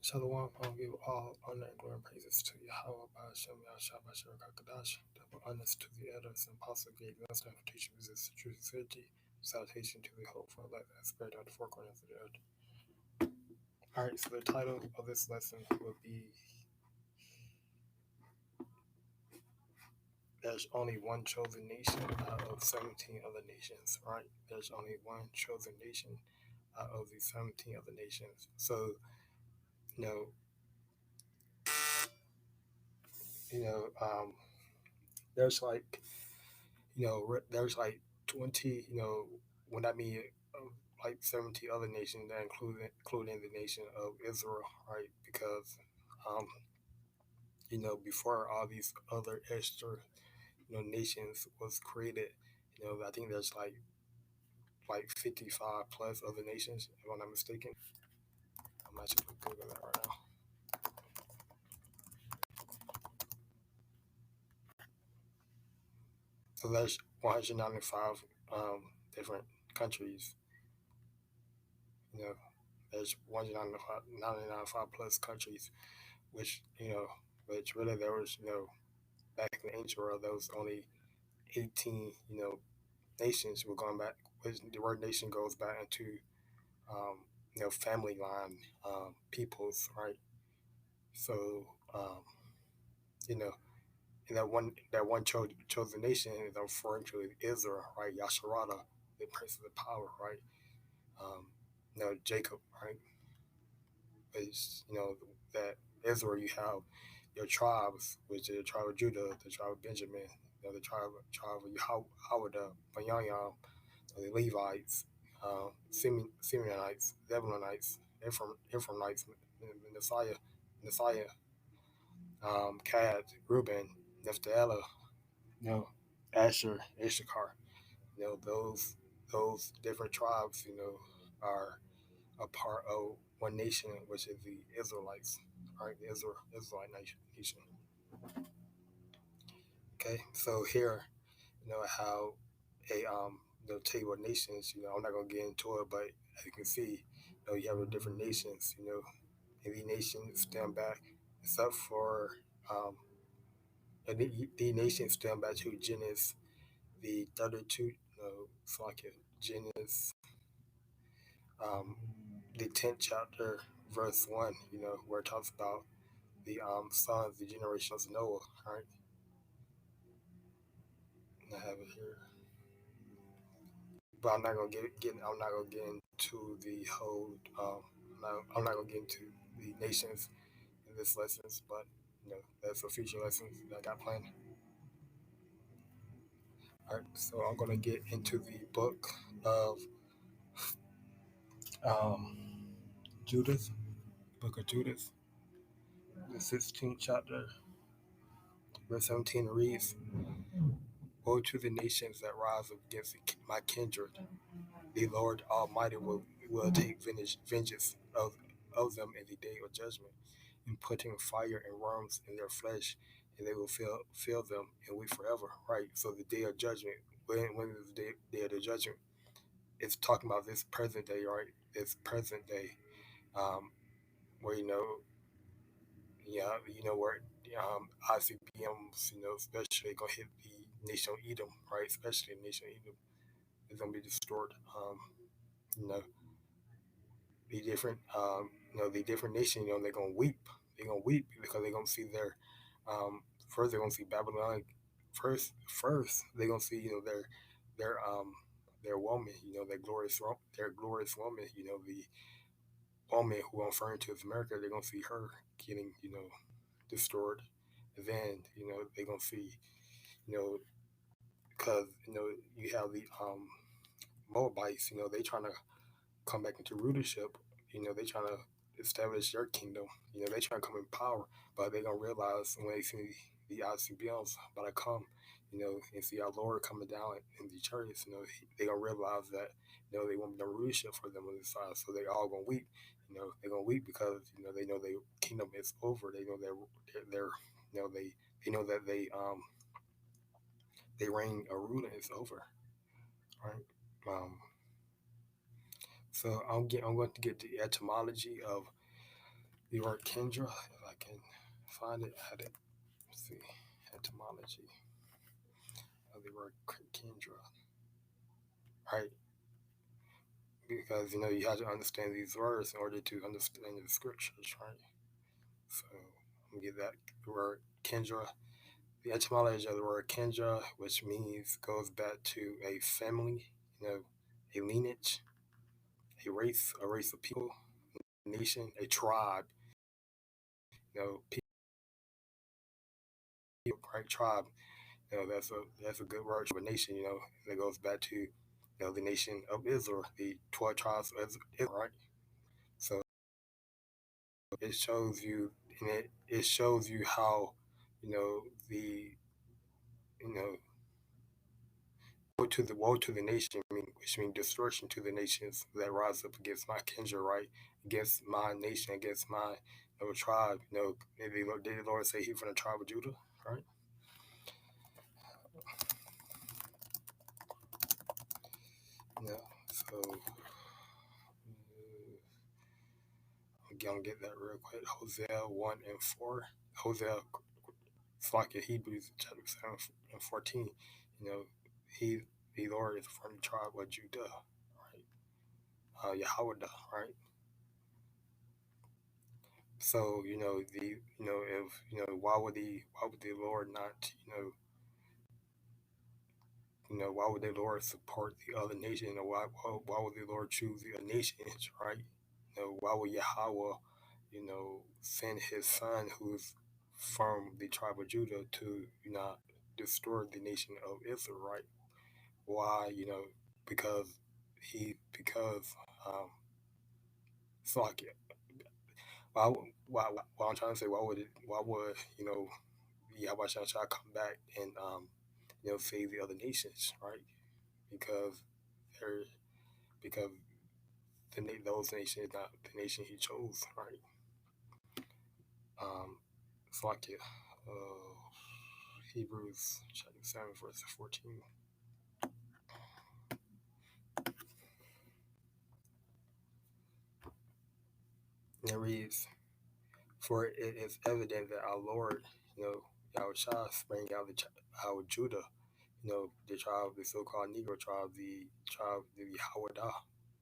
Shalom, I give all honor and glory and praises to Yahawah, BAHASHAM, YAHAWASHI, QADASH, double honors to the elders and apostles, great master for teaching resist the truth and certainty, salutation to the hope for life and spirit of the four corners of the earth. Alright, so the title of this lesson will be There's Only One Chosen Nation out of 17 other nations, right? There's only one chosen nation out of the 17 other nations. So, you know, there's like, there's like 20, when I mean like 70 other nations, that including the nation of Israel, right? Because, um, before all these other extra, nations was created, I think there's like 55 plus other nations, if I'm not mistaken. I'm actually Google that right now. So there's 195 different countries. There's 195 plus countries, which which really there was back in the ancient world there was only 18 nations. We're going back. Which the word nation goes back into family line peoples, right? So you know and that one chosen nation is referring to Israel, right? Yasharada, the prince of the power, right? Jacob, right? Is that Israel you have your tribes, which is the tribe of Judah, the tribe of Benjamin, the tribe of Yehoiada, Benyamin, the Levites, Simeonites, Zebulonites, Ephraimites, Messiah, Gad, Reuben, Naphtali, Asher, Issachar. Those different tribes, are a part of one nation, which is the Israelites, right? The Israelite nation. Okay, so here, how a table of nations. I'm not gonna get into it, but as you can see, you have the different nations. And these nations stand back, except for um, the nations stand back to Genesis, the 32. It's like Genesis, um, the 10th chapter, verse 1. Where it talks about the sons, the generations of Noah. Right, and I have it here. But I'm not gonna I'm not gonna get into the whole. I'm not gonna get into the nations in this lessons, but that's for future lessons that I got planned. All right, so I'm gonna get into the book of um, Judith, book of Judith, the 16th chapter, verse 17 reads, "Woe to the nations that rise against my kindred! The Lord Almighty will take vengeance of them in the day of judgment, and putting fire and worms in their flesh, and they will fill them and we forever." Right. So the day of judgment, when is the day of the judgment? It's talking about this present day, right? This present day, where where ICBMs, especially gonna hit the nation of Edom, right? Especially the nation of Edom is gonna be destroyed. You know, the different the different nation, they're gonna weep. They're gonna weep because they're gonna see their first they're gonna see Babylon. First they're gonna see their woman, their glorious woman, the woman who I'm referring to as America. They're gonna see her getting destroyed, and then they're gonna see because you have the Moabites. They trying to come back into rulership. They trying to establish their kingdom. They trying to come in power, but they gonna realize when they see the ICBMs about to come, and see our Lord coming down in the chariots, they gonna realize that they won't be no rulership for them on this side. So they all gonna weep. They're gonna weep because they know their kingdom is over. They know they're they know that they reign or ruling is over, right? So I'm going to get the etymology of The word Kendra, if I can find it, had it. Let's see, etymology of the word Kendra, right? Because you have to understand these words in order to understand the scriptures, right? So let me get that word Kendra. The etymology of the word Kendra, which means goes back to a family, a lineage, a race of people, a nation, a tribe, people, right? Tribe. That's a good word for a nation. That goes back to the nation of Israel, the 12 tribes of Israel, right? So it shows you, and it shows you how the you know woe to the nation, which means destruction to the nations that rise up against my kindred, right? Against my nation, against my tribe. Did the Lord say He from the tribe of Judah, right? So I'm gonna get that real quick. Hosea 1 and 4. Hosea, it's like in Hebrews chapter 7 and 14. You know, He, the Lord, is from the tribe of Judah, right? Yahawah, right? So if why would the Lord not why would the Lord support the other nation? Why would the Lord choose the other nations, right? Why would Yahawah send His Son who's from the tribe of Judah to destroy the nation of Israel, right? Why because um it's like why I'm trying to say why would Yahushua shall come back and save the other nations, right? Because they're because those nations not the nation He chose, right? It's like Hebrews chapter 7 verse 14. And it reads, "For it is evident that our Lord, Yahushua, sprang out of our Judah, the tribe, the so-called Negro tribe, the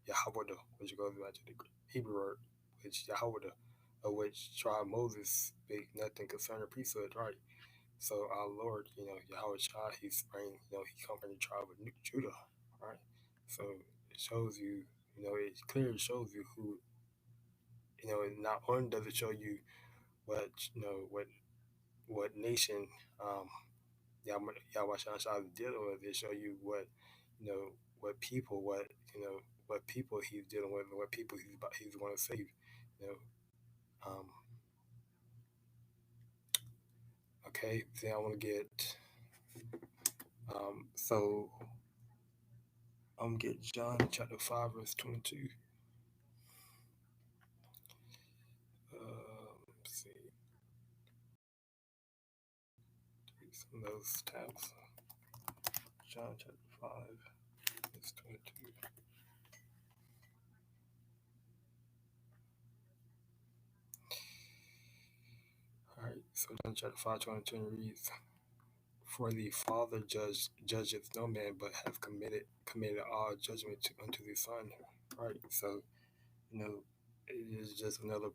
Yahawah, which goes back to the Hebrew word, which Yahawah, of which tribe Moses spake nothing concerning priesthood, right? So our Lord, Yahushua, He sprang, He come from the tribe of Judah, right? So it shows you, it clearly shows you who, not only does it show you what, what nation, Yahweh is dealing with. It show you what what people what people He's dealing with and what people he's going to save. You know. Okay. Then I want to get so I'm gonna get John chapter 5 verse 22. Let's see some of those tabs. John chapter 5 verse 22. All right, so John chapter 5:22 reads, "For the Father judgeth no man, but hath committed all judgment unto the Son." Right. So it is just another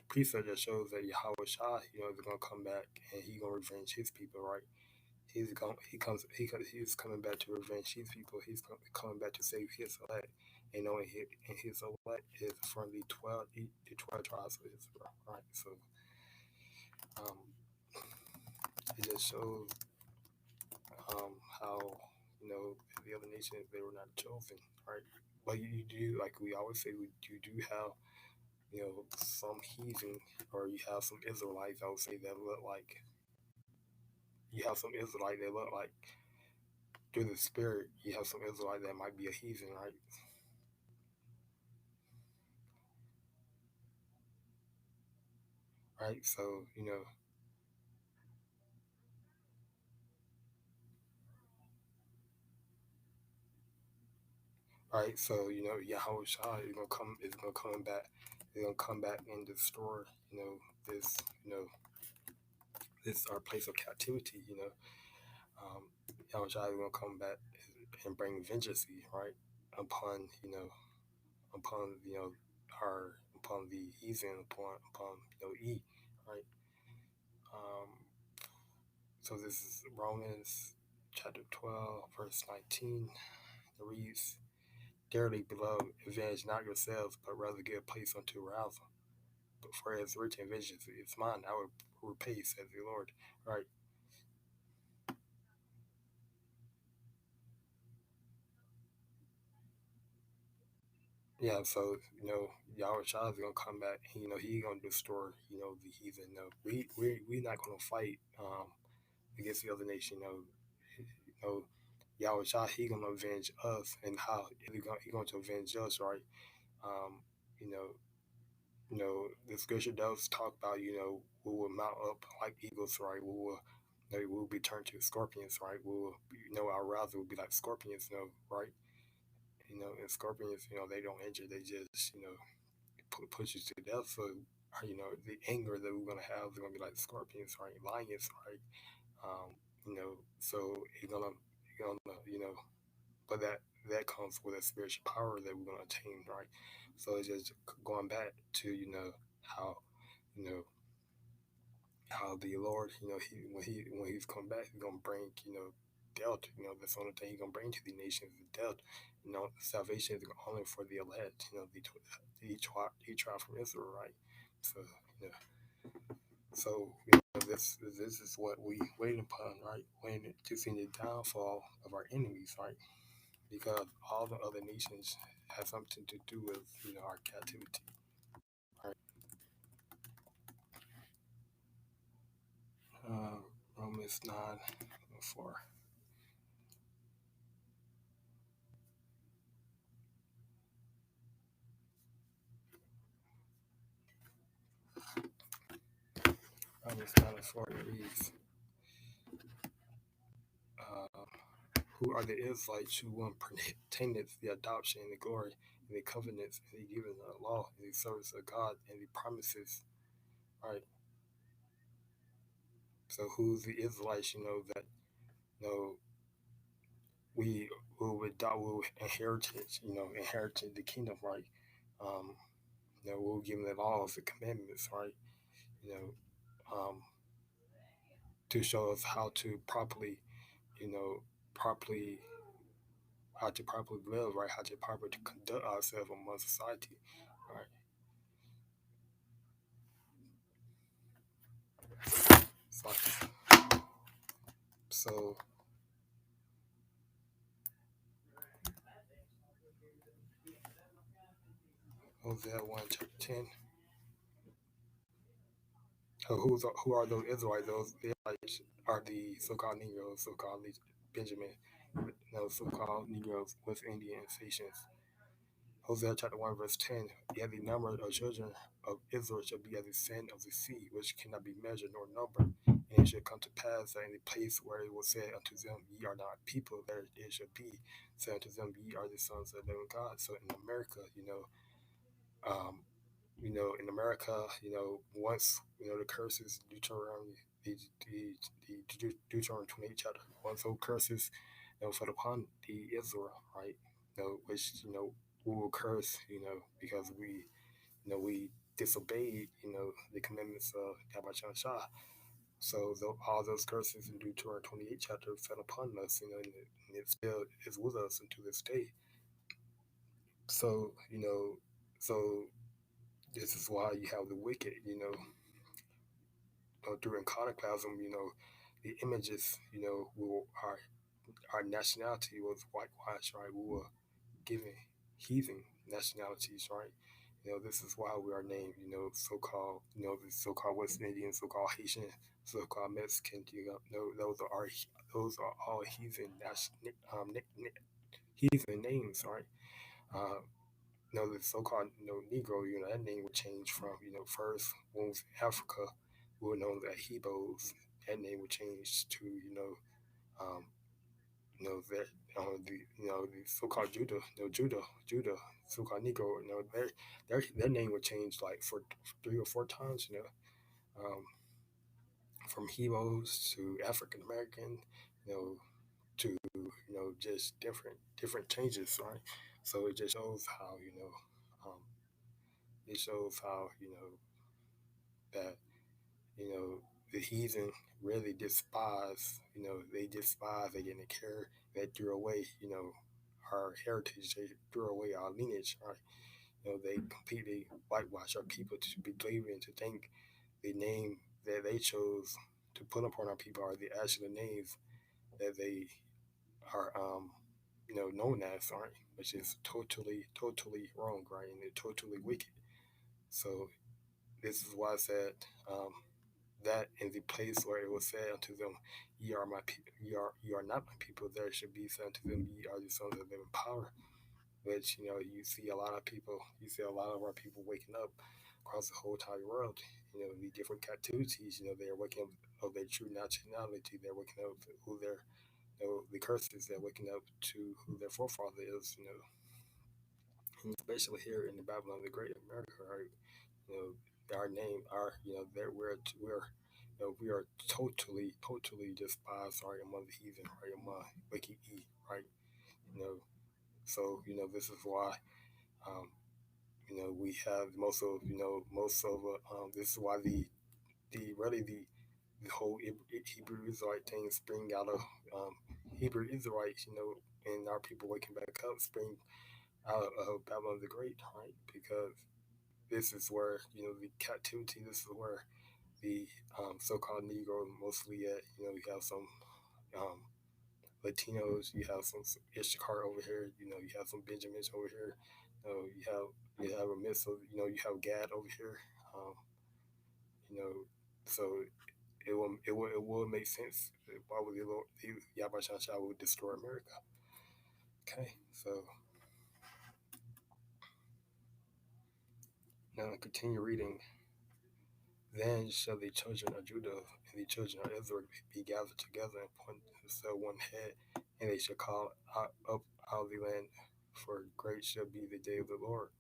precept that shows that Yahweh Shah, is gonna come back and He gonna revenge His people. Right. He's coming back to revenge His people. He's coming back to save His elect. And knowing his elect is from the 12 tribes of Israel. Right. So um, it just shows how the other nations, they were not chosen, right? But you do, like we always say, you do have some heathen, or you have some Israelites, I would say, that look like through the spirit, you have some Israelite that might be a heathen, right? Right. So right. So Yahweh Shah is gonna come back they're gonna come back and destroy, this, this our place of captivity, Yahushua is gonna come back and bring vengeance, right, upon, upon, upon the heathen, upon, right? Um, so this is Romans chapter 12, verse 19. It reads, "Dearly beloved, avenge not yourselves, but rather give place unto wrath. But for as written, vengeance is mine, I will repay, says the Lord." Right? Yeah. So Yahweh Shah is gonna come back. And, he gonna destroy, the heathen. We not gonna fight against the other nation. Yahweh Shah, he gonna avenge us, and how he going to avenge us, right? Um, you know, the scripture does talk about, we will mount up like eagles, right? We will be turned to scorpions, right? We will, our rousing will be like scorpions, right? And scorpions, they don't injure, they just, push you to death. So, the anger that we're gonna have is gonna be like scorpions, right? Lions, right? So you're gonna, but that comes with a spiritual power that we're gonna attain, right? So it's just going back to, how, you know how the Lord, when he's come back, he's gonna bring, death. That's the only thing he's gonna bring to the nations is death. Salvation is only for the elect. The tribe from Israel, right? So, you know, this is what we wait upon, right? Waiting to see the downfall of our enemies, right? Because all the other nations have something to do with, our captivity, right? Uh, Romans 9:4. Romans 9:4 reads, uh, "Who are the Israelites who obtained the adoption and the glory and the covenants and the giving of the law and the service of God and the promises," right? So who's the Israelites? That you know we will inherit it, inherit the kingdom, right? Um, we'll give them the laws, the commandments, right? You know, um, to show us how to properly, you know, properly how to properly live, right? How to properly conduct ourselves among society, right? So, so Hosea 1 chapter 10. So who are those Israelites? Those Israelites are the so-called Negroes, so-called Benjamin, so-called Negroes, West Indian nations. Hosea chapter 1 verse 10. Yet the number of children of Israel shall be as the sand of the sea, which cannot be measured nor numbered. And it shall come to pass that in the place where it was said unto them, Ye are not people, there it shall be said unto them, Ye are the sons of the living God. So in America, um, in America, once, the curses, Deuteronomy, Deuteronomy 28 chapter, once those curses, fell upon the Israel, right? Which, we will curse, because we disobeyed, the commandments of Yahweh Shah. So all those curses in Deuteronomy 28 chapter fell upon us, and it still is with us until this day. So, so this is why you have the wicked, during iconoclasm, the images, our nationality was whitewashed, right? We were given heathen nationalities, right? This is why we are named, so-called, the so-called West Indian, so-called Haitian, so-called Mexican. Those are all heathen heathen names, right? Uh, the so-called, Negro, that name would change from, first when it was Africa, we were known as Hebrews. That name would change to, um, that the so-called Judah, so-called Negro, their name would change like for 3 or 4 times, from Hebrews to African American, to just different changes, right? So it just shows how um, it shows how that you know the heathen really despise, they despise, they didn't care, they threw away, our heritage, they threw away our lineage, right? They completely whitewash our people to be believing, to think the name that they chose to put upon our people are the actual names that they are, known as, right? Which is totally wrong, right? And they're totally wicked. So this is why I said, um, that in the place where it was said unto them, "Ye are my people. Ye are not my people." There should be said unto them, "Ye are the sons of living power." Which you see a lot of people, you see a lot of our people waking up across the whole entire world. The different captivities. They're waking up of their true nationality. They're waking up who their, the curses. They're waking up to who their forefather is. And especially here in the Babylon the Great America, right? You know, our name, our that we are totally despised, right, among the heathen, right, among wicked E, right? You know, so this is why, um, we have this is why the whole Hebrew Israelite thing spring out of, um, Hebrew Israelites, and our people waking back up spring out of Babylon the Great, right? Because this is where the captivity. This is where the, so-called Negro mostly at. You have some, um, Latinos. You have some Ishikar over here. You have some Benjamins over here. You have a mix of, you have Gad over here. Um, you know, so it will make sense. Why would the Lord, Yahweh would destroy America? Okay, so now continue reading. Then shall the children of Judah and the children of Israel be gathered together and point themselves one head, and they shall call up out of the land, for great shall be the day of the Lord.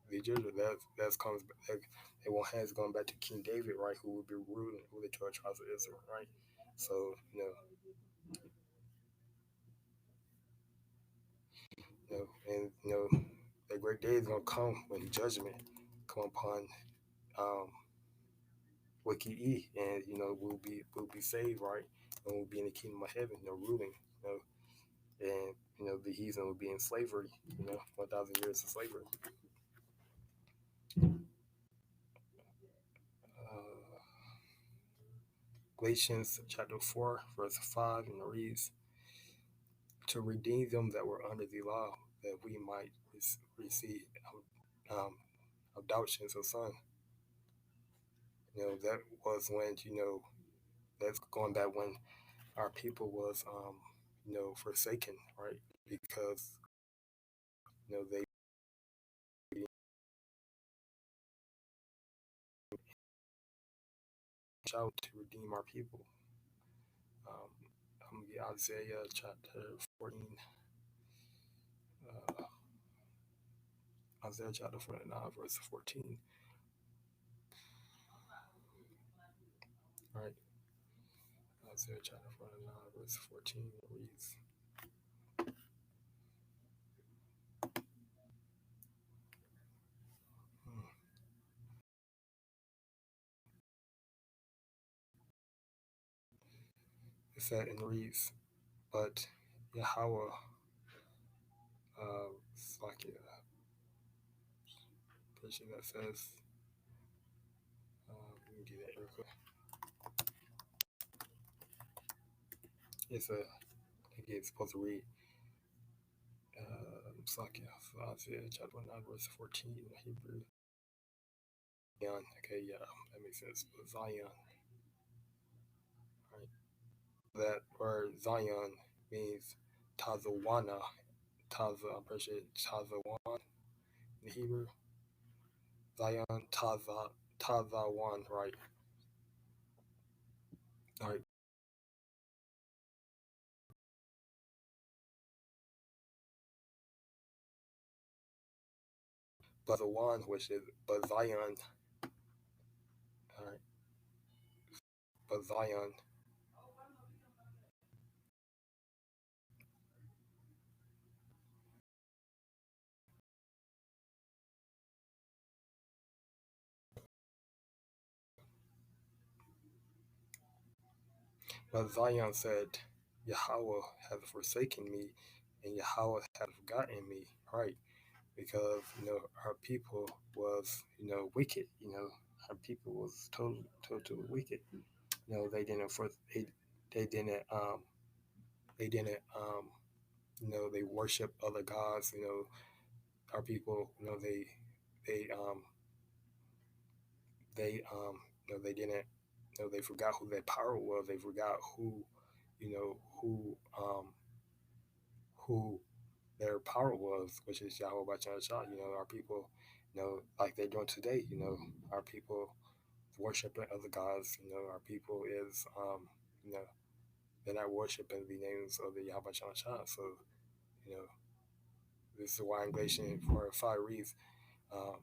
The Judah, that comes back, they want hands going back to King David, right, who will be ruling over the 12 tribes of Israel, right? So and that great day is gonna come when judgment come upon, um, wicked E, and we'll be saved, right? And we'll be in the kingdom of heaven, ruling, and the heathen will be in slavery, 1,000 years of slavery. Uh, Galatians chapter 4, verse 5, and it reads, "To redeem them that were under the law, that we might receive, um, adoptions of son." That was when, that's going back when our people was, forsaken, right? Because they out to redeem our people. Um, I'm gonna get Isaiah chapter 14. Uh, Isaiah chapter 49, verse 14. Right. Isaiah chapter 49, verse 14 reads, hmm, it said and reads, "But Yahawah, it's like a version that says, let me get that real quick. It's again, it's supposed to read, it's like, yeah, Isaiah chapter 9, verse 14 in Hebrew. Zion, okay, yeah, that makes sense. Zion, right? That word Zion means Tazawana. I'm pretty sure Tazawan in Hebrew. Zion, Tazawan, right? All right. but the one which is but Zion, all right, but Zion, but Zion said, Yahweh has forsaken me, and Yahweh has forgotten me, right? Because our people was wicked. Our people was totally wicked. They didn't first they didn't they didn't they worship other gods. Our people they they didn't they forgot who their power was. They forgot who you know who um who their power was, which is Yahweh Bashar. Our people, like they're doing today. Our people worshiping other gods. Our people is you know they're not worshiping the names of the Yahweh Bashar. So you know this is why in Galatians 4:5 reads. Um,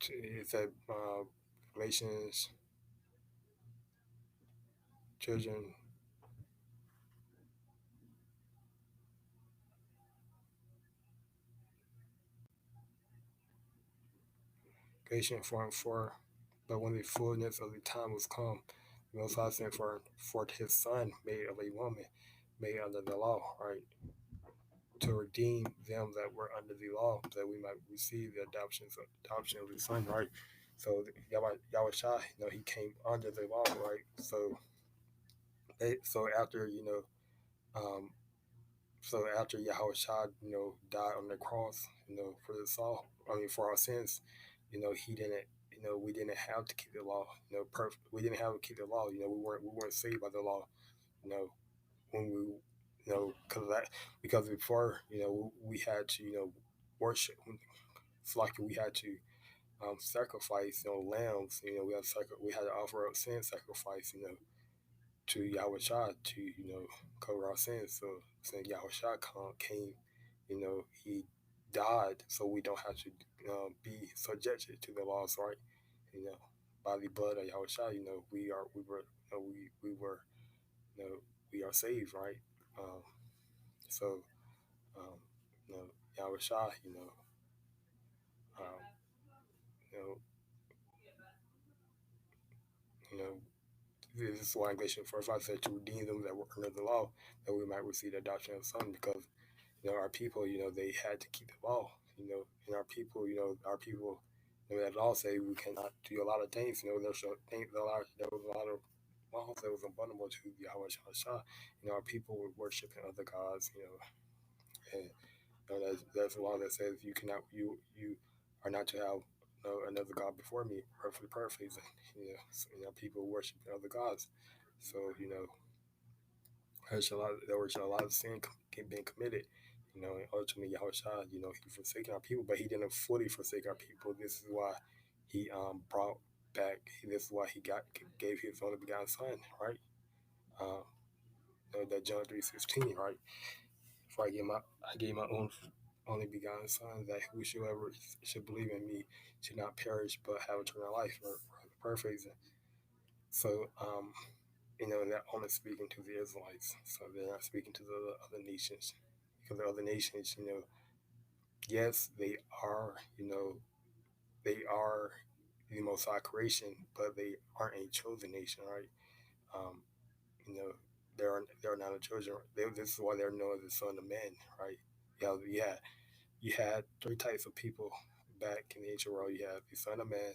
it said Galatians children. Galatians 4:4. But when the fullness of the time was come, the Most High sent forth His Son, made of a woman, made under the law, right, to redeem them that were under the law, that we might receive the adoption of His Son, right. So Yahweh Shai, He came under the law, right. So after um, so after Yahweh Shai, died on the cross, for the all, for our sins, He didn't, we didn't have to keep the law, perfect. We didn't have to keep the law, we weren't saved by the law, you know, when we, because before, we had to, worship. It's like we had to sacrifice, lambs. We had to offer up sin sacrifice, to Yahweh Shah to cover our sins. So since Yahweh Shah came, he died, so we don't have to be subjected to the laws, right? You know, by the blood of Yahweh Shah, we were, you know, we are saved, right? Um, so, um, Yahweh Shah, um, you know, you know, this is why in Galatians 4:5 said to redeem them that were under the law, that we might receive the adoption of son, because our people, they had to keep the law, and our people, that law say we cannot do a lot of things. There was a lot of laws that was abundant to Yahweh Shah. Our people were worshiping other gods, and there's a law that says you cannot, you are not to have another god before me, perfectly. So, people worshiping other gods. So there was a lot of sin being committed, and ultimately Yahushua, he forsaken our people, but he didn't fully forsake our people. This is why he brought back. This is why he gave his only begotten son, right? Um, that John 3:16, right? For I gave my own only begotten son, that whosoever should believe in me should not perish but have eternal life, or perfect. So they're only speaking to the Israelites, so they're not speaking to the other nations, because the other nations, yes, they are the Most High creation, but they aren't a chosen nation, right? Um, you know, they're not a chosen. This is why they're known as the Son of Man, right? You had three types of people back in the ancient world. You have the Son of Man,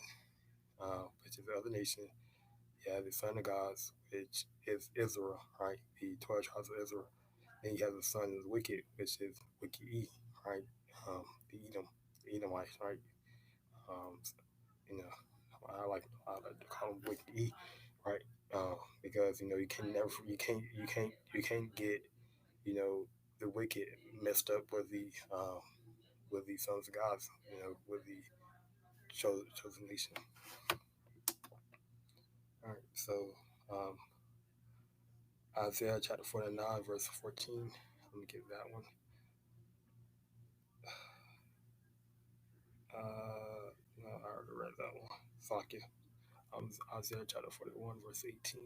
which is the other nation. You have the Son of Gods, which is Israel, right? The 12 tribes of Israel. Then you have the son of the wicked, which is wicked E, right? The Edomites, right? Um, you know, I like to call them wicked E, right? Because you can't get the wicked messed up with the sons of God, with the chosen nation. All right, so um, Isaiah chapter 49, verse 14. Let me get that one. Fuck you. Isaiah chapter 41, verse 18.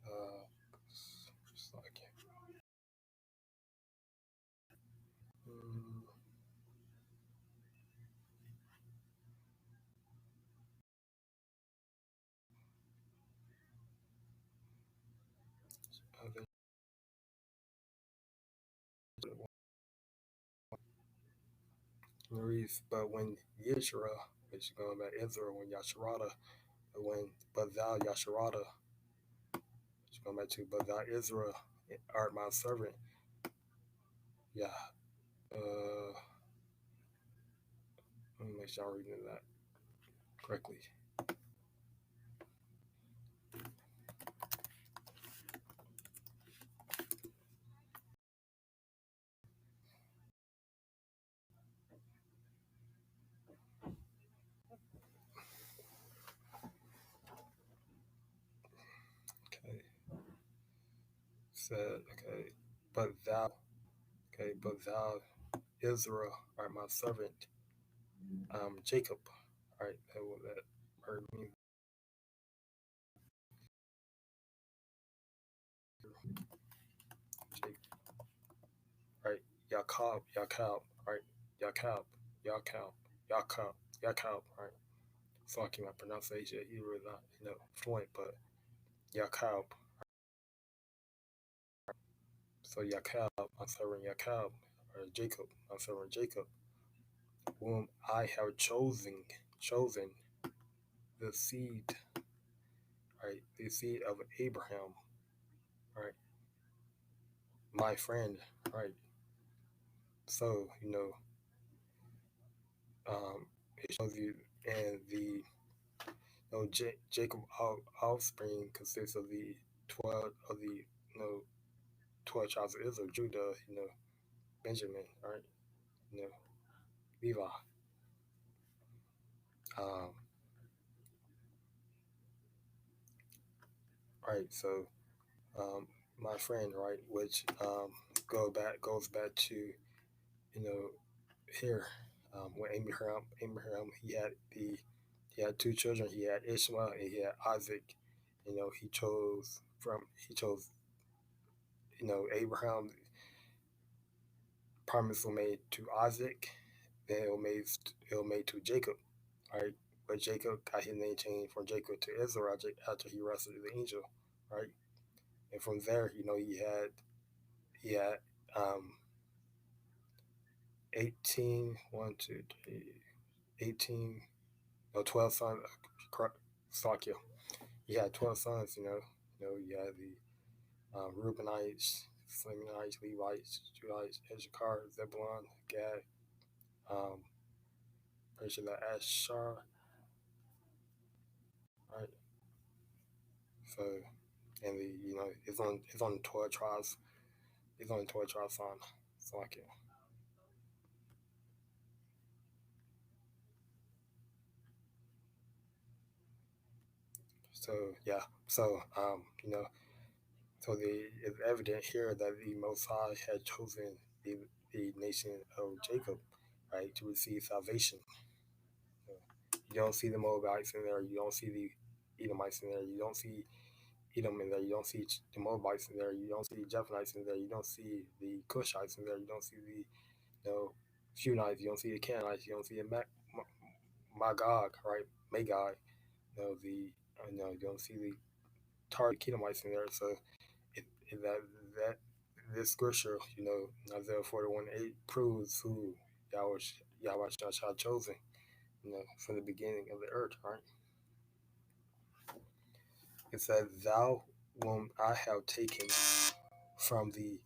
Uh, fuck you. Mm, Isaiah chapter 1 reads, but when Yeshua, which is going back Israel, when Yasharada, but thou Yasharada, which is going back to, but thou Israel art my servant. Yeah. Uh, Let me make sure I'm reading that correctly. Okay. Said, but thou, but thou Israel art my servant, Jacob. All right, that word means Jacob. Right, Yaakov, right, Yaakov, Yaakov, Yaakov, Yaakov, right. So I keep my pronunciation. He was not, fluent, but Yaakov. So Yaakov, I'm serving Yaakov, or Jacob, I'm serving Jacob, whom I have chosen the seed, right, the seed of Abraham, right, my friend, right. So it shows you, and the Jacob offspring consists of the 12 tribes of Israel, Judah, Benjamin, right, you know, Levi, um, right. So my friend, right, which goes back to here when Abraham he had two children. He had Ishmael and he had Isaac. He chose Abraham. Promise was made to Isaac, then it was made to Jacob, right? But Jacob got his name changed from Jacob to Israel after he wrestled the angel, right? And from there, he had um 18, 1, 2, 3, 18, no, 12 sons. Slakia. He had 12 sons. You had the Reubenites, Simeonites, Levites, Judites, Issachar, Zebulon, Gad, um, pretty sure that Ashar, right? So, and it's on 12 tribes. It's on 12 tribes on Slakia. So yeah, so it's evident here that the Most High had chosen the nation of Jacob, right, to receive salvation. You don't see the Moabites in there. You don't see the Edomites in there. You don't see Edom in there. You don't see the Moabites in there. You don't see Jephthonites in there. You don't see the Cushites in there. You don't see the Shunites. You don't see the Canaanites. You don't see the Magog, right? Magog. You don't see the Target Kedemites in there. So that this scripture, Isaiah 41:8 proves who Yahweh shall chosen, from the beginning of the earth, right? It said, "Thou whom I have taken from the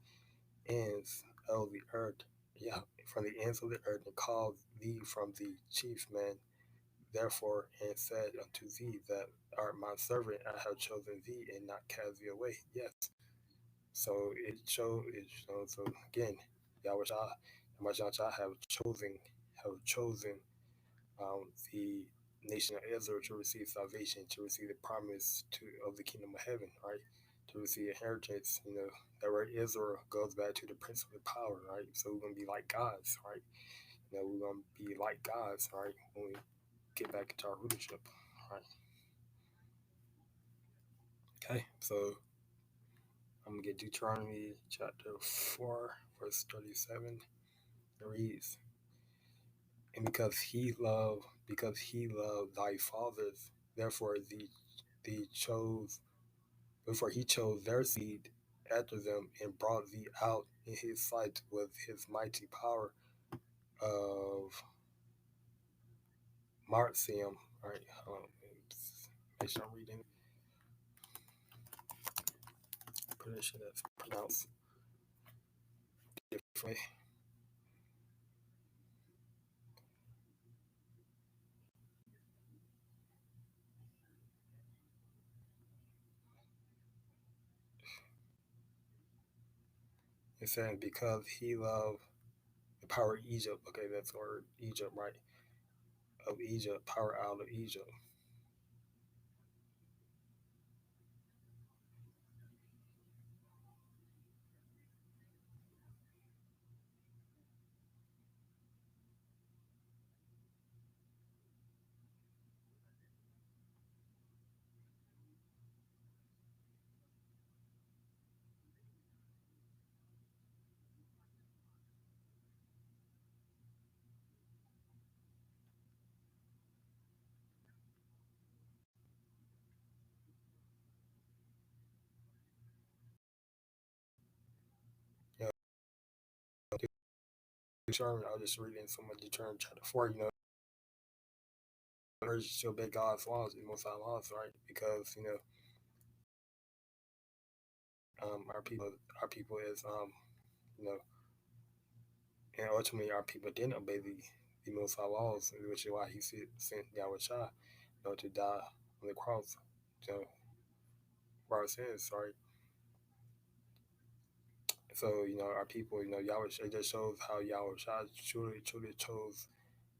ends of the earth, yeah, from the ends of the earth, and called thee from the chief men, therefore, and said unto thee that art my servant, I have chosen thee and not cast thee away." Yes. So so again, Yahweh Shah have chosen the nation of Israel to receive salvation, to receive the promise of the kingdom of heaven, right? To receive inheritance. That word Israel goes back to the principle of power, right? So we're gonna be like gods, right? We're gonna be like gods, right? get back into our rulership. Right. Okay, so I'm gonna get Deuteronomy chapter 4, verse 37. It reads, and because he loved thy fathers, therefore thee chose before he chose their seed after them and brought thee out in his sight with his mighty power of Marcium. All right, make sure I'm reading. Pretty sure that's pronounced differently. It says because he loved the power of Egypt. Okay, that's the word Egypt, right? Of Egypt, power out of Egypt. You know, Deuteronomy, I'll just read in some of Deuteronomy chapter 4. Urge you to obey God's laws, the Most High laws, right? Because our people is you know, and ultimately our people didn't obey the Most High laws, which is why He sent YAHWASHI, to die on the cross, you know, for our sins, right? So our people, YAHWASHI, it just shows how YAHWASHI truly chose,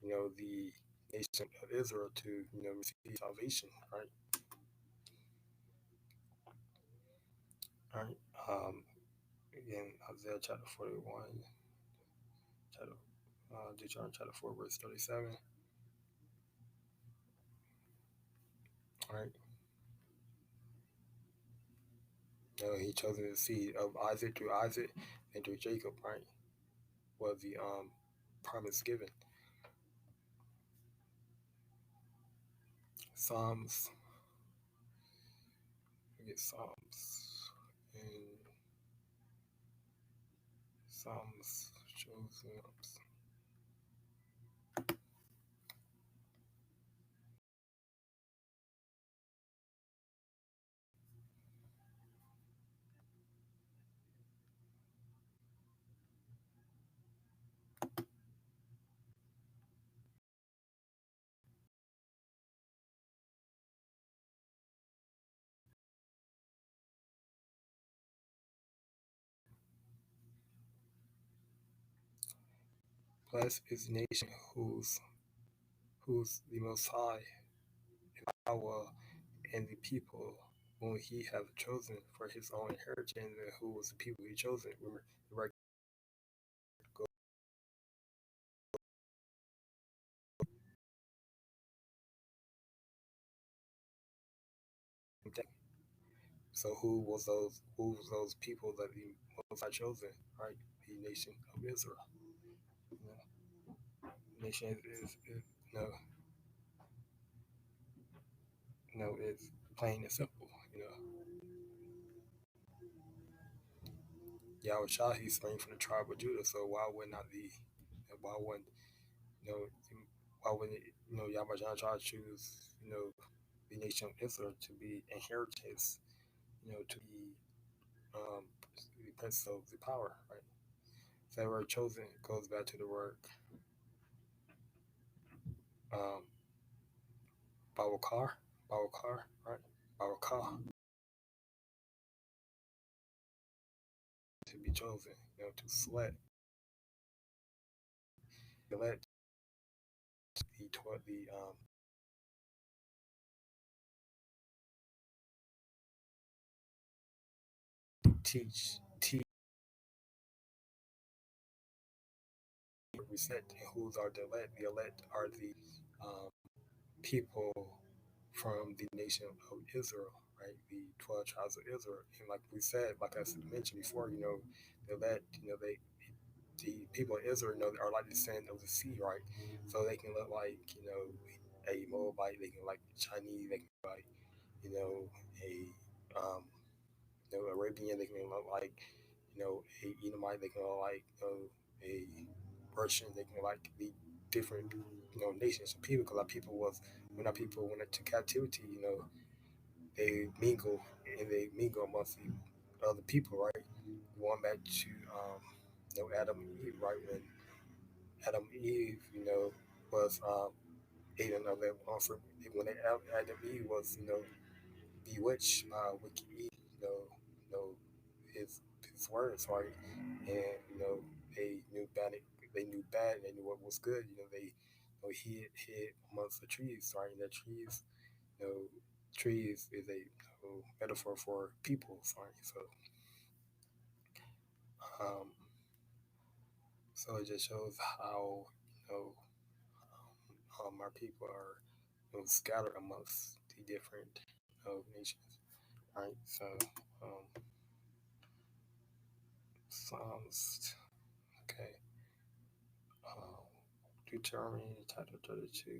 the nation of Israel to receive salvation, right? All right. Again, Isaiah chapter 41, chapter Deuteronomy chapter 4, verse 37. All right. He chose the seed of Isaac through Isaac and through Jacob, right? Was the promise given. Psalms. We get Psalms. And Psalms chosen. Blessed is the nation whose the Most High is our and the people whom He hath chosen for His own inheritance, and who was the people He chosen. Remember, the right go. So Who was those people that the Most High chosen? Right, the nation of Israel. You the nation is no, it's plain and simple. Yahushua, he sprang from the tribe of Judah. So why would not why wouldn't you know why wouldn't Yahweh try to choose the nation of Israel to be inheritance, to be um the prince of the power, right? So that word chosen goes back to the word um Bawakar, Bawakar, right? Bawakar, to be chosen, to select, elect the teach, reset, and who's are the elect? The elect are the um people from the nation of Israel, right? The 12 tribes of Israel. And like we said, like I mentioned before, they let, the people of Israel, are like the sand of the sea, right? So they can look like, a Moabite, they can like Chinese, they can like, a, Arabian, they can look like, a Edomite, they can look like, a Russian, they can like the different, nations of people, because our people was, when our people went into captivity, they mingle and they mingle amongst the other people, right? Going back to Adam and Eve, right? When Adam and Eve, was eating of that when Adam and Eve was, bewitched by wicked Eve, his his words, right? And they knew bad, they knew what was good. They hid amongst the trees, right? And the trees, you know, trees is a metaphor for people, right? Um, so it just shows how our people are scattered amongst the different nations, right? So um, Psalms, okay, um, Deuteronomy chapter 32,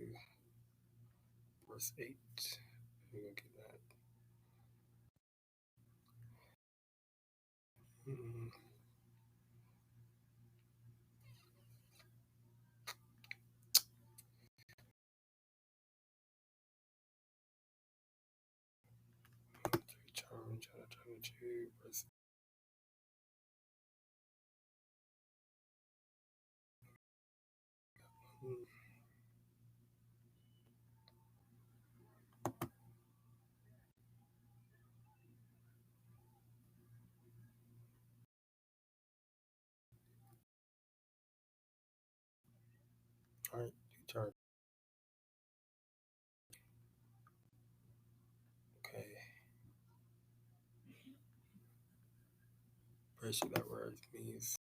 verse 8. We're gonna get that. Mm, Deuteronomy chapter 32, verse. Mm, all right, Deuteronomy. Okay, basically that word means.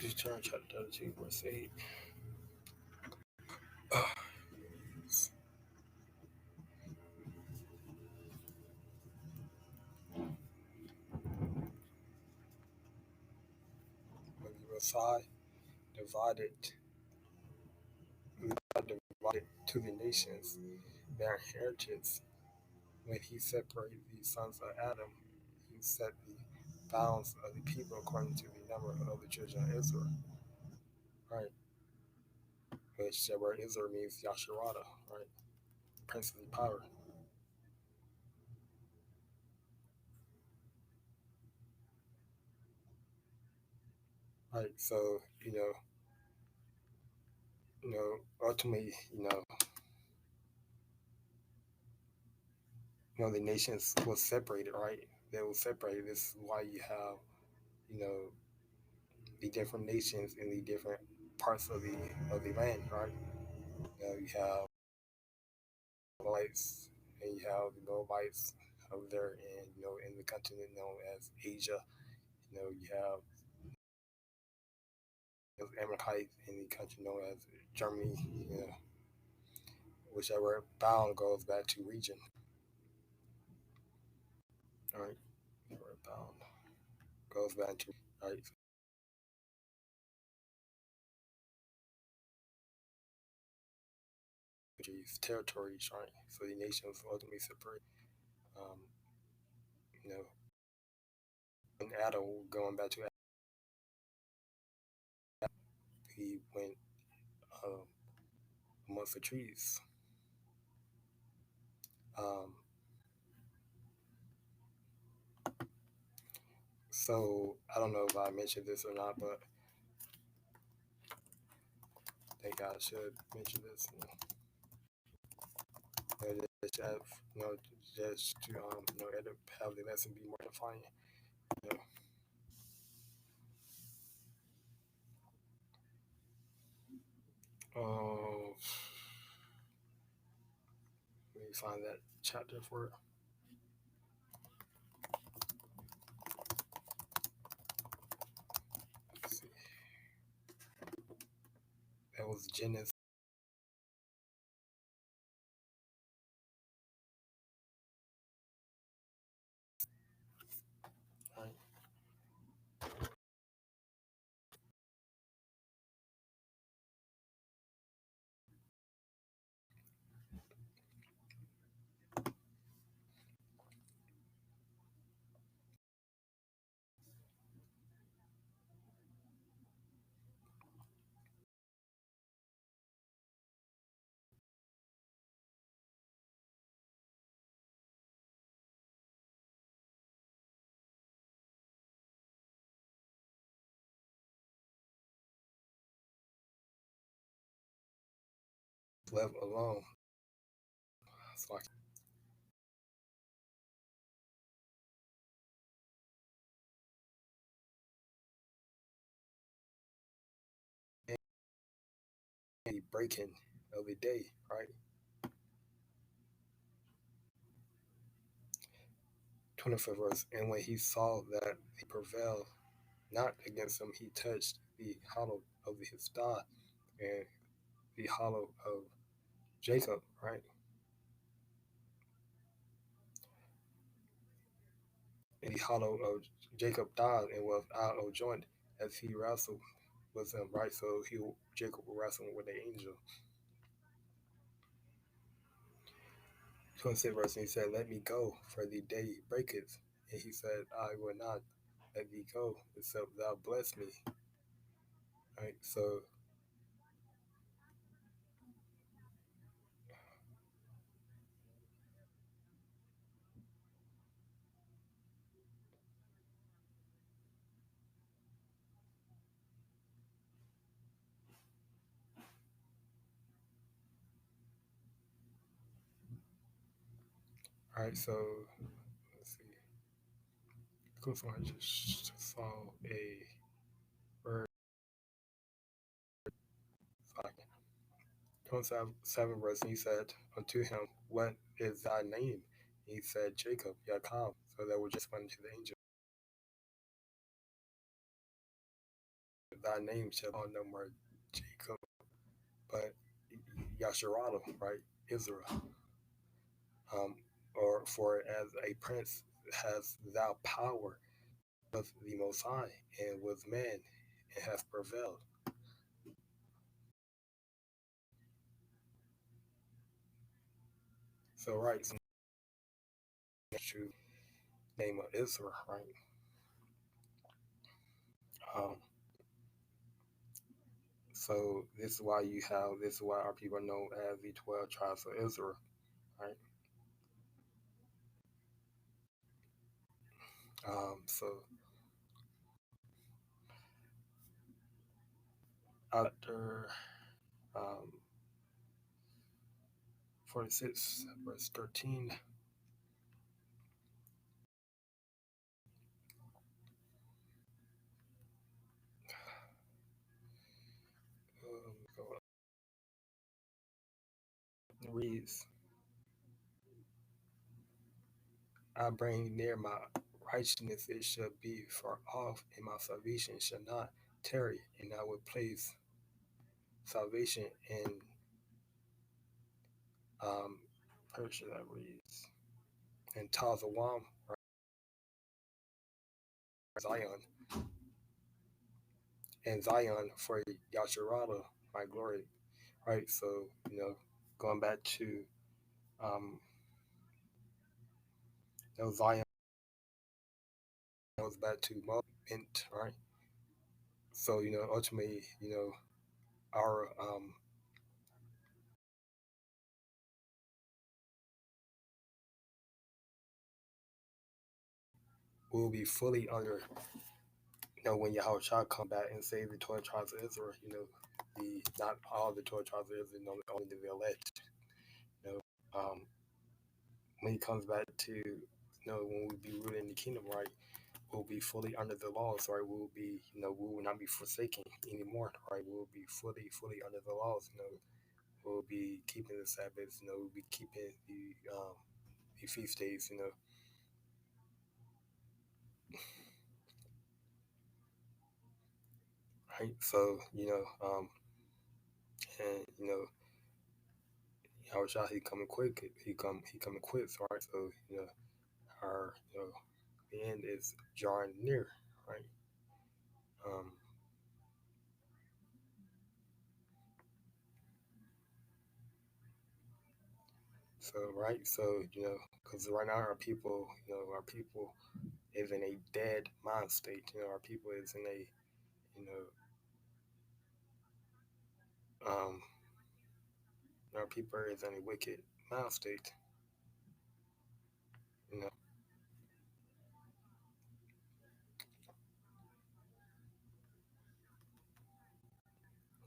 Deuteronomy chapter 32, verse 8. When the Messiah divided, divided to the nations their inheritance, when he separated the sons of Adam, he set the bounds of the people according to the number of the children of Israel. Right? Which that word Israel means Yasharada, right? Princely power. Right. So, ultimately, the nations was separated, right? They were separated. This is why you have, you know, the different nations in the different parts of the land, right? You have Lights, and you have the Moabites over there, and in the continent known as Asia. You have the Amalekites in the country known as Germany. Whichever bound goes back to region, all right? Whichever bound goes back to right. These territories, right? So the nations ultimately separate. Um, you know, and Adam going back to Adam, he went um, amongst the trees. Um, so I don't know if I mentioned this or not, but I think I should mention this. Just have, just to have the lesson be more defiant. You know. Let me find that chapter for it. was Genesis, right? 12 alone. It's like a breaking of the day, right? 25th verse. And when he saw that he prevailed not against him, he touched the hollow of his thigh and the hollow of Jacob, right? And the hollow of Jacob died and was out of joint as he wrestled with him, right? So Jacob was wrestling with the angel. 26th verse, and he said, let me go, for the day breaketh. And he said, I will not let thee go, except thou bless me. Right? So, all right, so let's see. Because I just saw a verse. 27 verse, and he said unto him, what is thy name? And he said, Jacob, Yaakov. So that would just respond to the angel. Thy name shall be no more Jacob, but Yasharala, right? Israel. Um, or for as a prince has thou power of the Most High and with man and have prevailed. So right, so true name of Israel, right? Um, so this is why our people are known as the 12 tribes of Israel, right? So after 46 verse 13. Reads, I bring near my righteousness, it shall be far off, and my salvation shall not tarry, and I will place salvation in Persia that reads, and Tazawam, Zion, and Zion for Yasharala, my glory. Right, so going back to um, Zion goes back to Movement, right? So ultimately, our will be fully under, when YAHAWASHI come back and save the 12 tribes of Israel, the not all the 12 tribes of Israel, only the elect. You know, when he comes back to, when we be rooted in the kingdom, right, we'll be fully under the laws, right? We'll be, we will not be forsaken anymore, right? We'll be fully under the laws, We'll be keeping the Sabbaths, we'll be keeping the feast days, right? So, and YAHAWASHI, he coming quick. He coming quick, right? So our the end is drawing near, right? Um, so because right now our people is in a dead mind state. Our people is in a you um our people is in a wicked mind state. You know,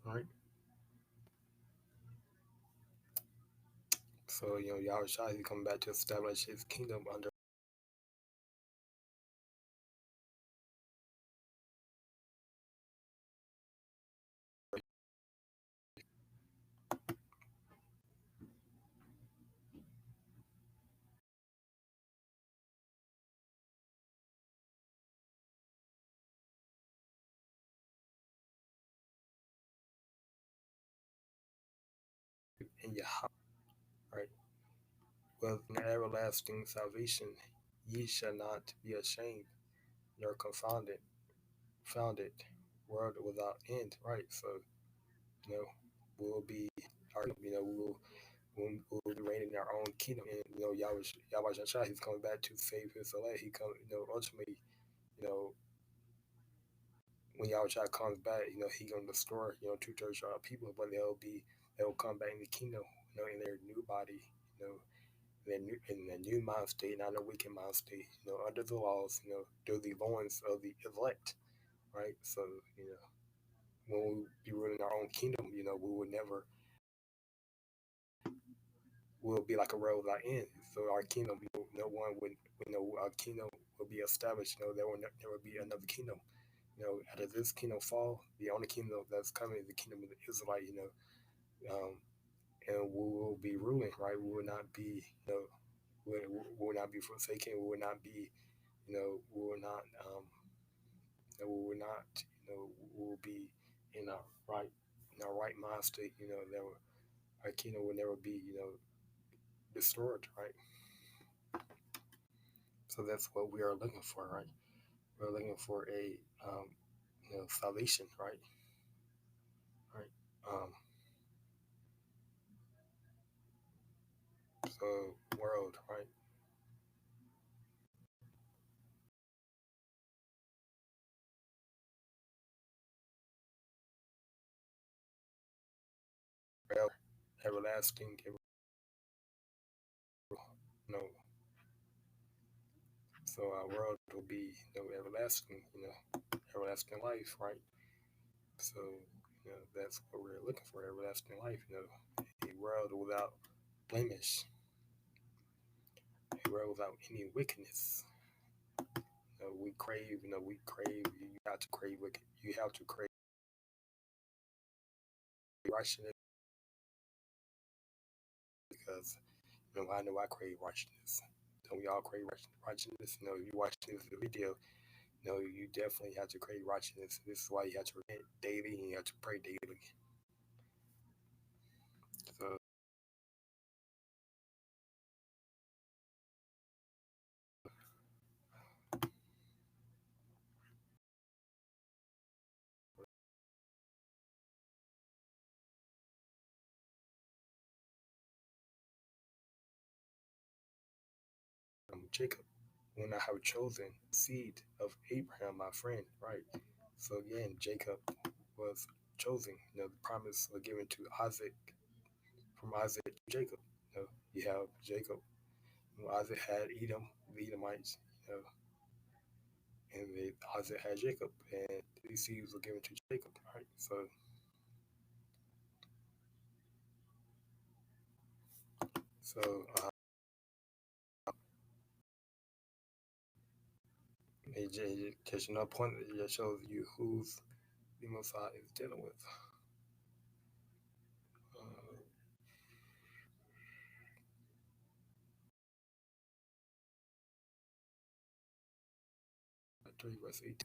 right? So YAHAWASHI is coming back to establish his kingdom under in Yahweh, right? With an everlasting salvation, ye shall not be ashamed nor confounded, founded, world without end, right? So you know we'll be our we'll be reigning in our own kingdom, and Yahweh Shai, he's coming back to save his elect. He come, ultimately, you know, when Yahweh Shai comes back, he gonna destroy, 2/3 of our people, but they'll come back in the kingdom, in their new body, you know, in their new mind state, not a wicked mind state, under the laws, through the loins of the elect, right? So, when we be ruling our own kingdom, we would never will be like a world without end. So our kingdom, no one would, our kingdom will be established. There will never be another kingdom. Out of this kingdom fall, the only kingdom that's coming is the kingdom of the Israelite. And we will be ruling, right? We will not be, we will not be forsaken. We will not be, we will not, we will not, we will be in our right, mind state. Our kingdom will never be, destroyed, right? So that's what we are looking for, right? We're looking for a salvation, right? Right. So world, right? Forever, everlasting, you know. So our world will be everlasting, everlasting life, right? So that's what we're looking for, everlasting life. A world without blemish, a world without any wickedness. We crave, we crave. You have to crave wicked. You have to crave righteousness because I know I crave righteousness. Don't we all crave righteousness? If you watch this video, you definitely have to crave righteousness. This is why you have to repent daily and you have to pray daily. So Jacob, when I have chosen seed of Abraham, my friend, right? So again, Jacob was chosen. The promise was given to Isaac, from Isaac to Jacob. You have Jacob. Isaac had Edom, the Edomites, and Isaac had Jacob, and these seeds were given to Jacob, right? So just another point that just shows you who's the Messiah is dealing with. Uh, 3 verse 8.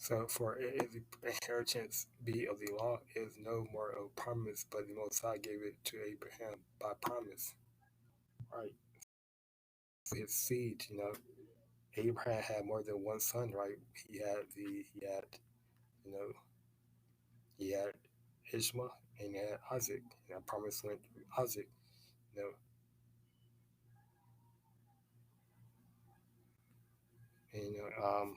So, for if the inheritance be of the law, is no more a promise, but the Most High gave it to Abraham by promise, right? His seed, Abraham had more than one son, right? You know, he had Ishmael and he had Isaac. And that promise went through Isaac, you know, and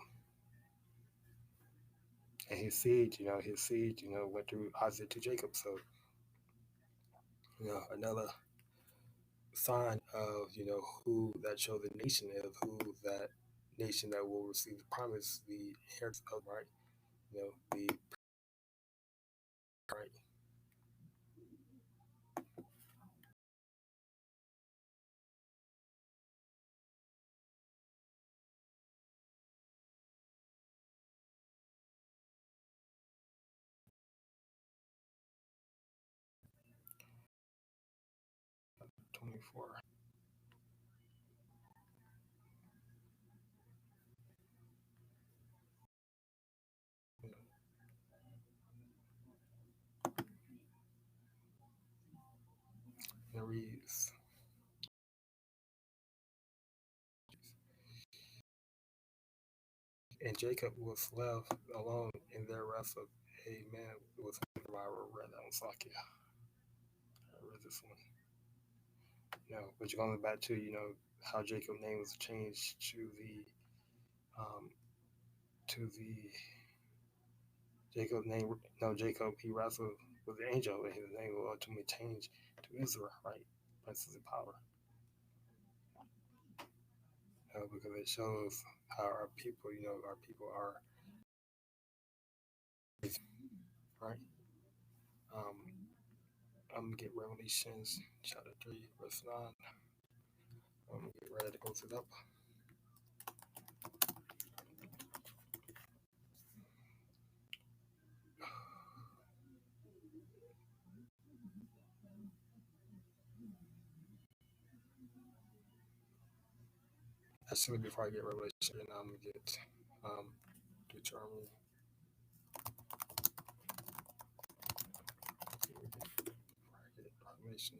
and his seed, went through Isaac to Jacob. So, another sign of who that chosen nation is, who that nation that will receive the promise, the inheritance of, right? The right. 24. You know, and it reads, and Jacob was left alone in their wrath of a man with whom I read that one. So I read this one. But you're going back to how Jacob's name was changed um to the Jacob's name. No, Jacob, he wrestled with the angel, and his name will ultimately change to Israel, right? Princes of power. Because it shows how our people are, right? Um, I'm gonna get Revelations chapter 3, verse 9. I'm gonna get ready to close it up. Actually, before I get Revelation, I'm gonna get Deuteronomy. Before I get Revelation,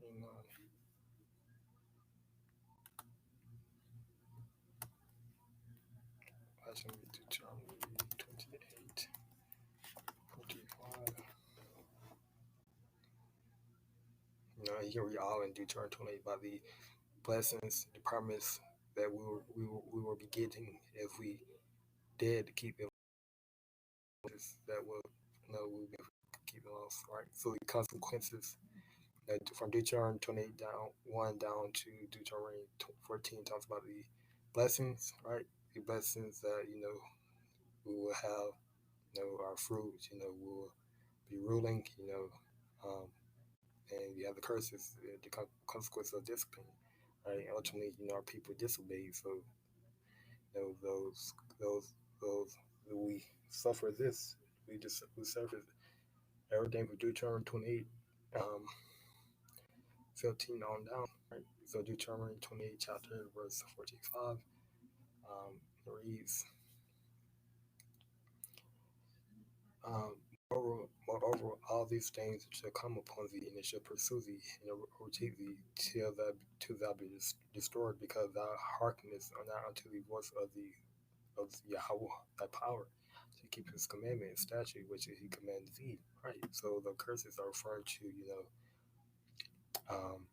and actually Deuteronomy 28, 45. You can read all in Deuteronomy 28 about the blessings, the promise that we will be getting if we did keep it. That will we'll be keeping us, right. So the consequences from Deuteronomy 28 down 1 down to Deuteronomy 14 talks about the blessings, right? The blessings that we will have, our fruit, will be ruling, um, and we have the curses, the consequence of discipline, right? Ultimately, our people disobey, so those we suffer this. We suffer everything from Deuteronomy 28, 15 on down, right? So Deuteronomy 28 chapter verse 45, reads, um, moreover, all these things shall come upon thee, and it shall pursue thee, and overtake thee, till thou be destroyed, because thou hearkenest not unto the voice of Yahawah, thy power, to keep his commandment and statute which he commanded thee. Right. So the curses are referring to, um,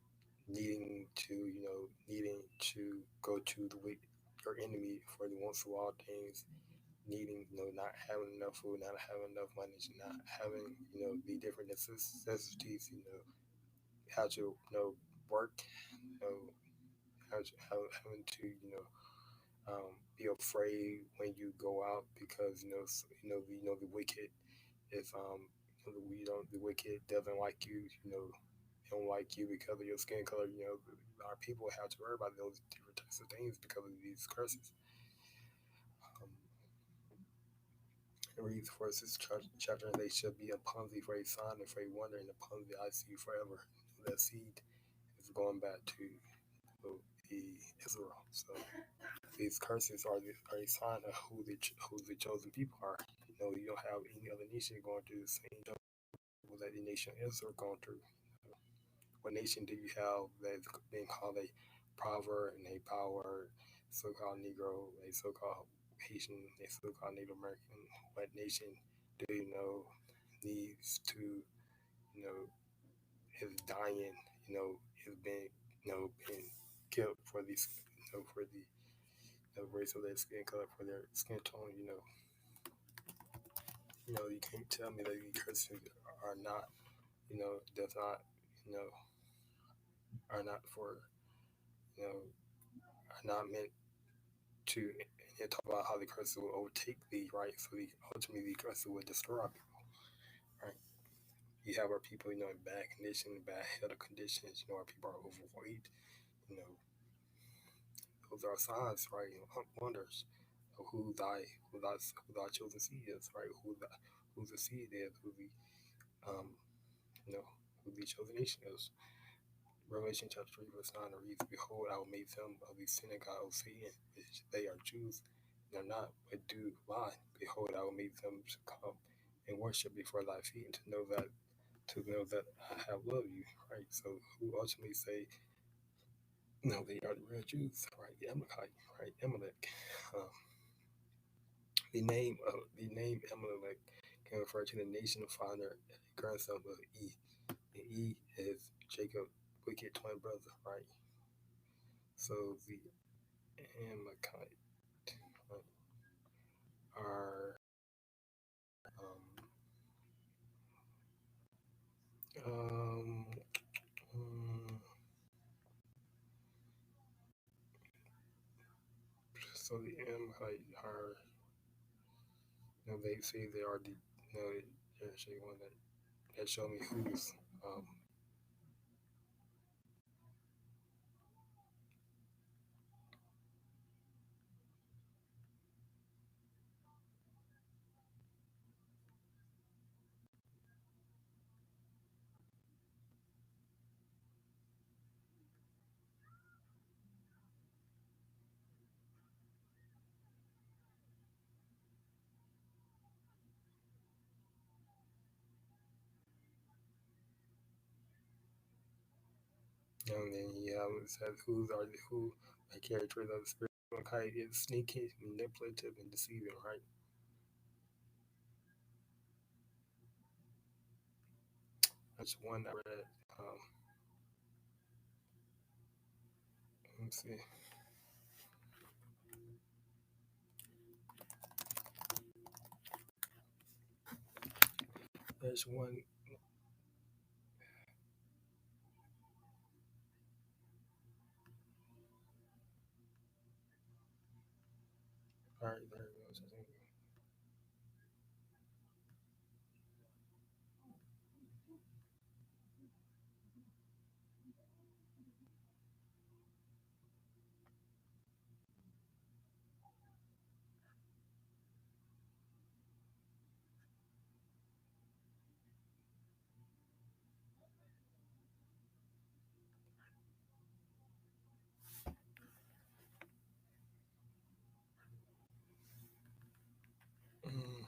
needing to go to your enemy for the wants of all things, needing, not having enough food, not having enough money, not having, the different necessities, how to, work, you know, having to, be afraid when you go out because the wicked is the wicked doesn't like you, they don't like you because of your skin color. Our people have to worry about those different types of things because of these curses. Um, it reads for us this chapter, and they shall be upon thee for a sign and for a wonder, and upon thee I see you forever. That seed is going back to the Israel. So these curses are a sign of who the chosen people are. You don't have any other nation going through the same trouble that the nation Israel going through. What nation do you have that's being called a proverb and a power, so-called Negro, a so-called Haitian, a so-called Native American? What nation do you know needs to, is dying, is being, being killed for these, for the race of their skin color, for their skin tone? You can't tell me that these curses are not, does not, you know, are not for, are not meant to, and talk about how the curses will overtake thee, right? So ultimately the curses will destroy our people, right? You have our people, in bad condition, bad health conditions. Our people are overweight. You know, those are signs, right? Wonders of who thy chosen seed is, right? Who the seed is, um, who the chosen nation is. Revelation chapter 3, verse 9 reads, "Behold, I will make them of the synagogue of Satan, which they are Jews, and are not, but do lie. Behold, I will make them to come and worship before thy feet, and to know that I have loved you." Right? So who ultimately say, no, they are the real Jews, right? The Amalekite, right? Amalek. Um, the name Amalek can refer to the nation founder, grandson of E. And E is Jacob, wicked twin brother, right? So the Amalekite, right, are um, um, so the Amalekite are, they say they are they're actually one that show me who's um, and then it says who the character of the spirit of Amalekite is sneaky, manipulative, and deceiving, right? That's one I read. Let me see. There's one. All right, there it goes. Mm,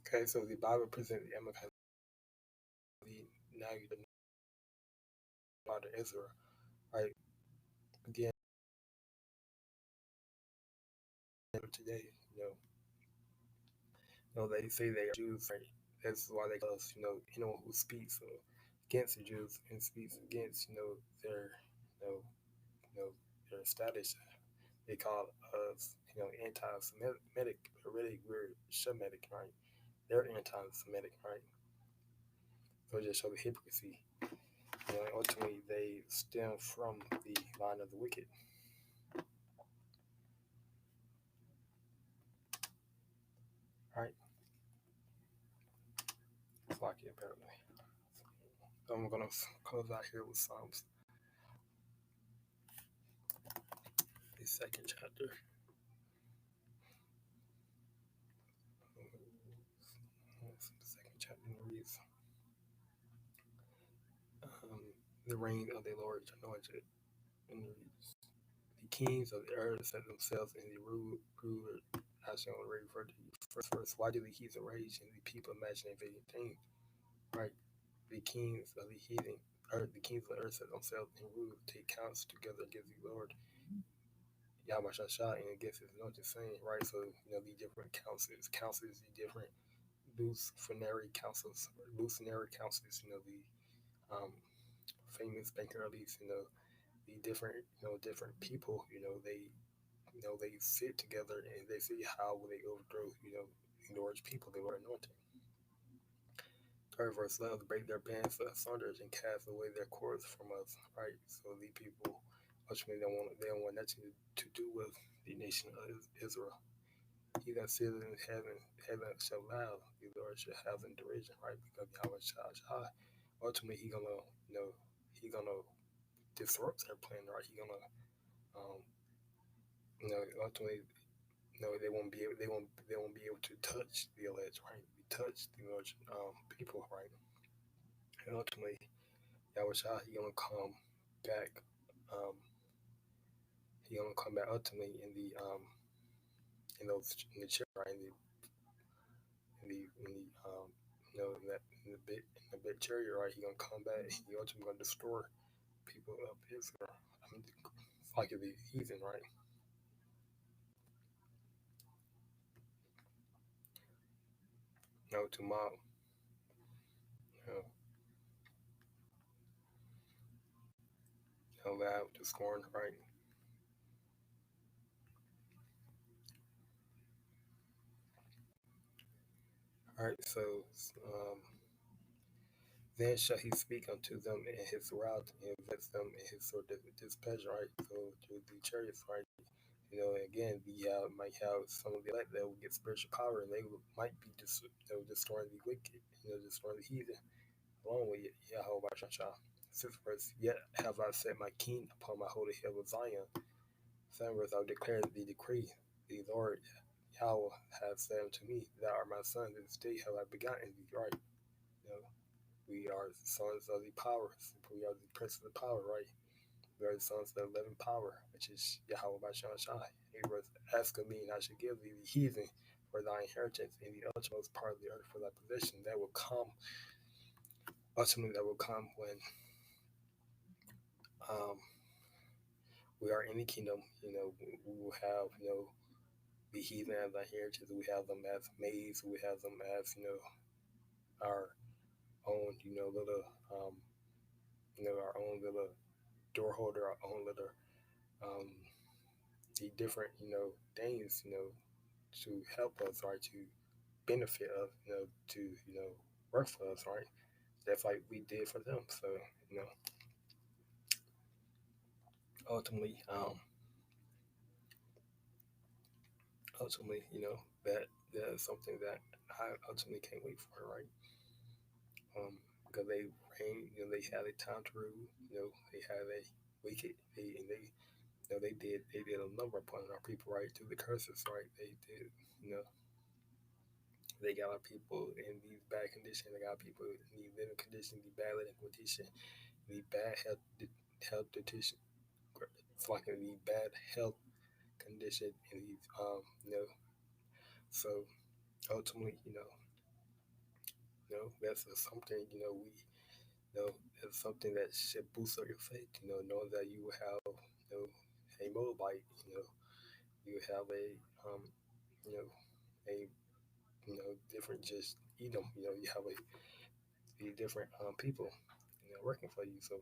okay, so the Bible presents the Amalekite. Now you know about the Israel, right? Again, today, they say they are Jews, right? That's why they call us, anyone who speaks against the Jews and speaks against, their, you know, their status. They call us, anti-Semitic, but really we're Shemitic, right? They're anti-Semitic, right? So it just show the hypocrisy. And ultimately, they stem from the line of the wicked, right? It's like it, apparently. So I'm gonna close out here with Psalms, the second chapter. the reign of the Lord is anointed. And the kings of the earth set themselves in the ruler. I shall read for the first verse. Why do the heathen rage and the people imagine invading things? Right? The kings of the heathen earth, the kings of the earth set themselves in rule, take counts together against the Lord YAHAWASHI and against his anointed saying, right? So, the different councils, the different Lucenary councils, the um, famous banker elites, the different, different people, they sit together and they see how will they overthrow, the Lord's people, the Lord anointed. Third verse, let us break their bands asunder and cast away their cords from us, right? So the people ultimately they don't want nothing to do with the nation of Israel. He that sitteth in heaven shall laugh, the Lord shall have in derision, right? Because YAHAWASHI, ultimately he gonna disrupt their plan, right? He gonna um, ultimately they won't be able to touch the elect, right? Touch the people, right? And ultimately YAHAWASHI he gonna come back ultimately in the in the chair, right? In the big chariot, right? He gonna come back. He ultimately gonna destroy people of Israel. I mean, it's like the heathen, right? To mob, laugh, to scorn, right? All right. So, um, then shall he speak unto them in his wrath and vex them in his sort of displeasure, right? So through the chariots, right? Again, we might have some of the elect that will get spiritual power, and they might be destroying the wicked, destroying the heathen, along with YAHAWASHI. Sixth verse, yet have I set my king upon my holy hill of Zion. Seventh verse, I will declare the decree. The Lord Yahweh has said unto me, thou art my son, this day have I begotten thee, right? We are sons of the power. We are the prince of the power, right? We are the sons of the living power, which is YAHAWASHI. He was asking me, and I should give thee the heathen for thy inheritance in the uttermost part of the earth for thy possession. That will come, ultimately, that will come when um, we are in the kingdom. We will have, the heathen as our heritage. We have them as maids. We have them as, our own, little, our own little door holder, our own little um, the different things to help us, right, to benefit us, to work for us, right, that's like we did for them. So you know ultimately ultimately that is something that I ultimately can't wait for, right. Because they reign, they had a time to rule, they had a wicked, they did a number upon our people, right, through the curses, right. They did, they got our people in these bad conditions. They got people in these living conditions, the bad living condition, the bad health condition. It's like in the bad health condition, and these So ultimately, that's something we it's something that should boost up your faith. Knowing that you have a Moabite, you have a you know a different just Edom. You have a different people working for you. So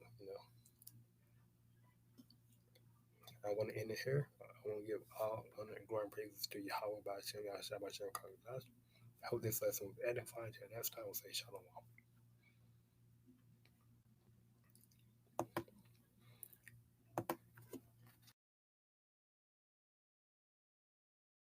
I want to end it here. I want to give all honor and glory and praises to Yahweh by Hashem, Yahshua by Hashem, I hope this lesson was edifying to you. Next time we'll say Shalom.